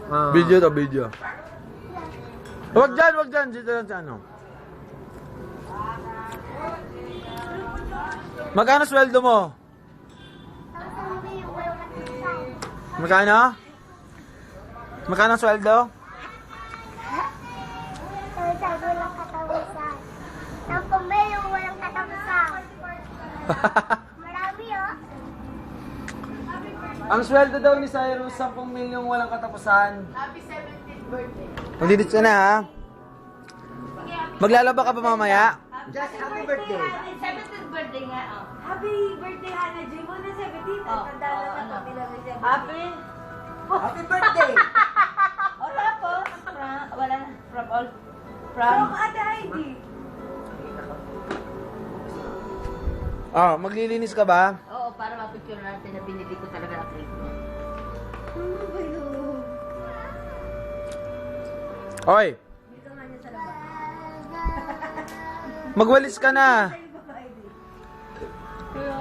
Video to, video. Wag dyan. Dito lang sa ano. Magkano sweldo mo? Magkano? Magkano ang sweldo? Sabi walang katapusan. Tapos may yung walang katapusan. Marami oh. Ang sweldo daw ni Cyrus, 10 milyong walang katapusan. Happy 17th birthday. Magdidit ka na ha. Maglalaba ka pa mamaya? Just happy birthday. 17th birthday nga. Oh. Happy birthday, Hannah J. Mo na 17. Oh, Tanda na ano? sa kapila ng 17. Happy. Happy birthday. O tapos, wala na. From all. From Ate Heidi. Maglilinis ka ba? Oo, para mapicture natin na binili ko talaga ang cake mo. Ano ba yun? Oy, Dito nga niya sa labas. magwalis ka na. Sa'yo ba, Heidi? Kaya,